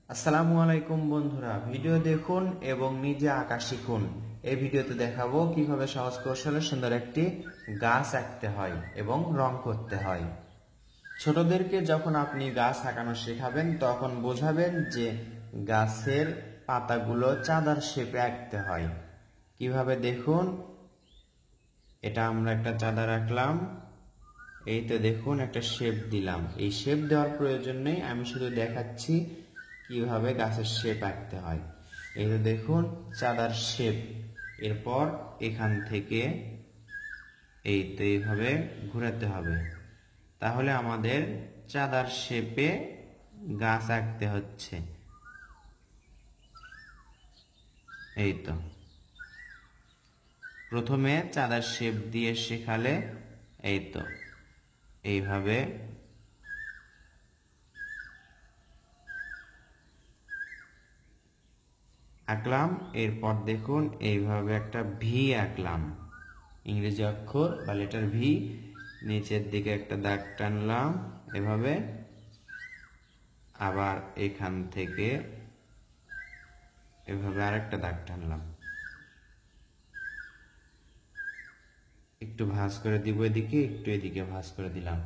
আসসালামু আলাইকুম বন্ধুরা, ভিডিও দেখুন এবং নিজে আঁকা শিখুন। এই ভিডিওতে দেখাবো কিভাবে সহজ কৌশলে সুন্দর একটি গাছ আঁকতে হয় এবং রং করতে হয়। ছোটদেরকে যখন আপনি গাছ আঁকানো শেখাবেন তখন বোঝাবেন যে গাছের পাতাগুলো চাঁদার শেপে আঁকতে হয়। কিভাবে দেখুন, এটা আমরা একটা চাঁদা রাখলাম, এই তো দেখুন একটা শেপ দিলাম। এই শেপ দেওয়ার প্রয়োজন নেই, আমি শুধু দেখাচ্ছি কিভাবে গাছের শেপ আঁকতে হয়। এই তো দেখুন চাঁদার শেপ। এরপর এখান থেকে এই তো এইভাবে ঘোরাতে হবে, তাহলে আমাদের চাঁদার শেপে গাছ আঁকতে হচ্ছে। এই তো প্রথমে চাঁদার শেপ দিয়ে শেখালে এই তো এইভাবে আঁকলাম। এরপর দেখুন এইভাবে একটা ভি আঁকলাম, ইংরেজি অক্ষর বা লেটার ভি। নিচের দিকে একটা দাগ টানলাম এভাবে, আবার এখান থেকে এভাবে আরেকটা দাগ টানলাম, একটু ভাঁজ করে দিব এদিকে, একটু এদিকে ভাঁজ করে দিলাম।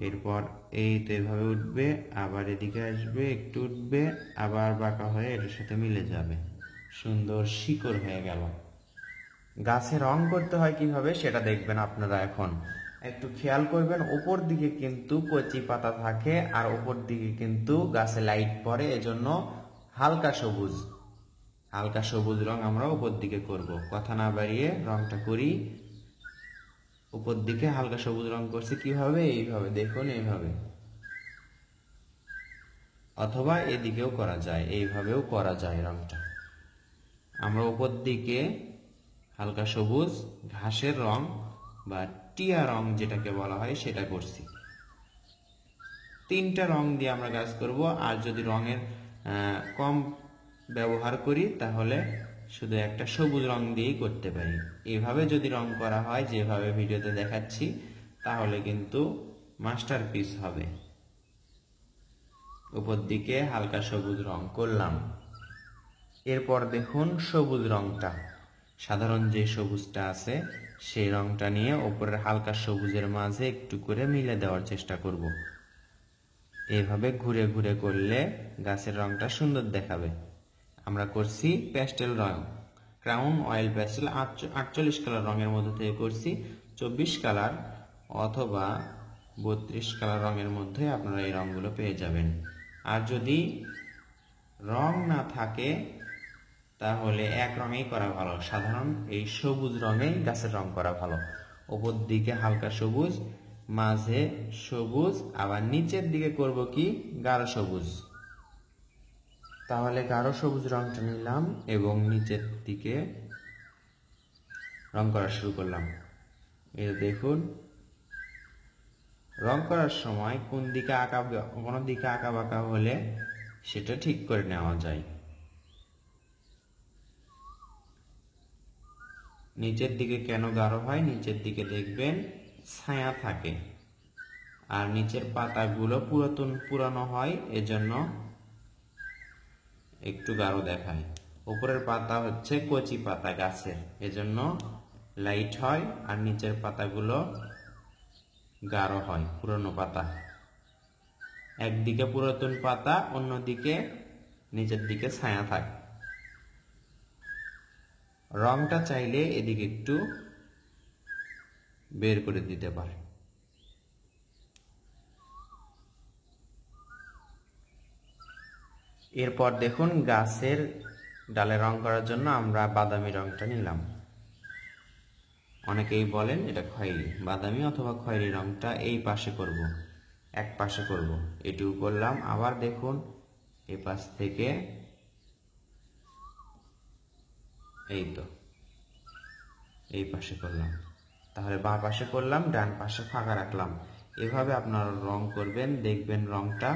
এরপর এই তো এভাবে উঠবে, আবার এদিকে আসবে, একটু উঠবে, আবার বাঁকা হয়ে এটার সাথে মিলে যাবে, সুন্দর শিকড় হয়ে গেল। গাছে রং করতে হয় কিভাবে সেটা দেখবেন আপনারা। এখন একটু খেয়াল করবেন, উপর দিকে কিন্তু কচি পাতা থাকে আর উপর দিকে কিন্তু গাছে লাইট পড়ে, এজন্য হালকা সবুজ হালকা সবুজ রং আমরা উপর দিকে করব। কথা না বাড়িয়ে রংটা করি। উপর দিকে হালকা সবুজ রং করছি কিভাবে, এইভাবে দেখুন, এইভাবে, অথবা এদিকেও করা যায়, এইভাবেও করা যায় রংটা। আমরা উপর দিকে হালকা সবুজ ঘাসের রং বা টিয়া রং যেটাকে বলা হয় সেটা করছি। তিনটা রং দিয়ে আমরা কাজ করব। আর যদি রঙের কম ব্যবহার করি তাহলে শুধু একটা সবুজ রং দিয়েই করতে পারি। এভাবে যদি রং করা হয় যেভাবে ভিডিওতে দেখাচ্ছি তাহলে কিন্তু মাস্টারপিস হবে। উপর দিকে হালকা সবুজ রং করলাম। এরপর দেখুন সবুজ রংটা, সাধারণ যে সবুজটা আছে সেই রংটা নিয়ে উপরের হালকা সবুজের মাঝে একটু করে মিলে দেওয়ার চেষ্টা করব। এইভাবে ঘুরে ঘুরে করলে গাছের রংটা সুন্দর দেখাবে। আমরা করছি প্যাস্টেল রং, ক্রাউন অয়েল প্যাস্টেল 48 কালার রঙের মধ্যে থেকে করছি। 24 কালার অথবা 32 কালার রঙের মধ্যে আপনারা এই রঙগুলো পেয়ে যাবেন। আর যদি রং না থাকে তাহলে এক রঙেই করা ভালো, সাধারণ এই সবুজ রঙেই গাছের রং করা ভালো। উপর দিকে হালকা সবুজ, মাঝে সবুজ, আবার নিচের দিকে করব কি গাঢ় সবুজ। তাহলে গাঢ় সবুজ রংটা নিলাম এবং নিচের দিকে রং করা শুরু করলাম। এই দেখুন রং করার সময় কোন দিকে কোনো দিকে আঁকা বাঁকা হলে সেটা ঠিক করে নেওয়া যায়। নিচের দিকে কেন গাঢ় হয়, নিচের দিকে দেখবেন ছায়া থাকে আর নিচের পাতাগুলো পুরানো হয়, এজন্য একটু গাঢ় দেখায়। উপরের পাতা হচ্ছে কচি পাতা গাছের, এজন্য লাইট হয়, আর নিচের পাতাগুলো গাঢ় হয়, পুরনো পাতা। একদিকে পুরাতন পাতা, অন্যদিকে নিচের দিকে ছায়া থাকে। রংটা চাইলে এদিকে একটু বের করে দিতে পারে। এরপর দেখুন গাছের ডালে রং করার জন্য আমরা বাদামি রংটা নিলাম। অনেকেই বলেন এটা খয়েরি, বাদামি অথবা খয়েরি রংটা এই পাশে করব, এক পাশে করব, এটুকু করলাম। আবার দেখুন এই পাশ থেকে এই তো এই পাশে করলাম, তাহলে বাঁ পাশে করলাম, ডান পাশে ফাঁকা রাখলাম। এভাবে আপনারা রং করবেন, দেখবেন রংটা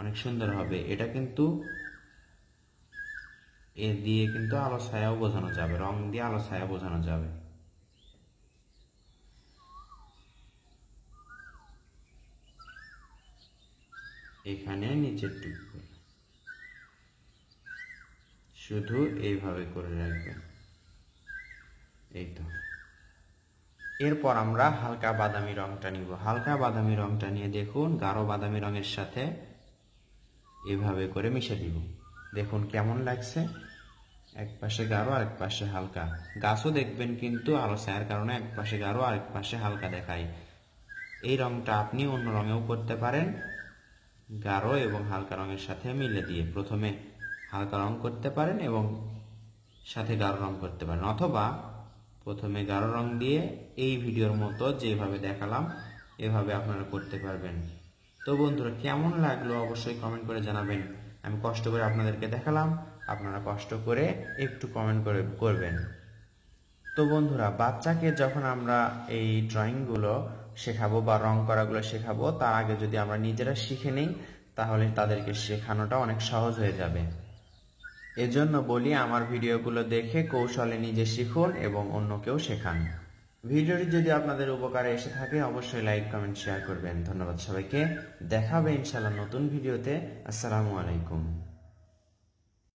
অনেক সুন্দর হবে। এটা কিন্তু এ দিয়ে কিন্তু আলো ছায়াও বোঝানো যাবে, রং দিয়ে আলো ছায়া বোঝানো যাবে। এখানে নিচের টুকু শুধু এইভাবে করে রাখবেন, এই তো। এরপর আমরা হালকা বাদামি রংটা নিব। হালকা বাদামি রংটা নিয়ে দেখুন গাঢ় বাদামি রঙের সাথে এভাবে করে মিশে দিব। দেখুন কেমন লাগছে, এক পাশে গাঢ় আর এক পাশে হালকা। গাছও দেখবেন কিন্তু আলো ছায়ার কারণে এক পাশে গাঢ় আর এক পাশে হালকা দেখায়। এই রংটা আপনি অন্য রঙেও করতে পারেন, গাঢ় এবং হালকা রঙের সাথে মিলে দিয়ে প্রথমে হালকা রং করতে পারেন এবং সাথে গাঢ় রং করতে পারেন, অথবা প্রথমে গাঢ় রং দিয়ে এই ভিডিওর মতো যেভাবে দেখালাম এভাবে আপনারা করতে পারবেন। তো বন্ধুরা কেমন লাগলো অবশ্যই কমেন্ট করে জানাবেন। আমি কষ্ট করে আপনাদেরকে দেখালাম, আপনারা কষ্ট করে একটু কমেন্ট করে করবেন। তো বন্ধুরা বাচ্চাকে যখন আমরা এই ড্রয়িংগুলো শেখাবো বা রং করাগুলো শেখাবো, তার আগে যদি আমরা নিজেরা শিখে নিই তাহলে তাদেরকে শেখানোটা অনেক সহজ হয়ে যাবে। এজন্য বলি আমার ভিডিওগুলো দেখে কৌশলে নিজে শিখুন এবং অন্যকেও শেখান। ভিডিওটি যদি আপনাদের উপকারে এসে থাকে অবশ্যই লাইক কমেন্ট শেয়ার করবেন। ধন্যবাদ সবাইকে, দেখা হবে ইনশাআল্লাহ নতুন ভিডিওতে। আসসালামু আলাইকুম।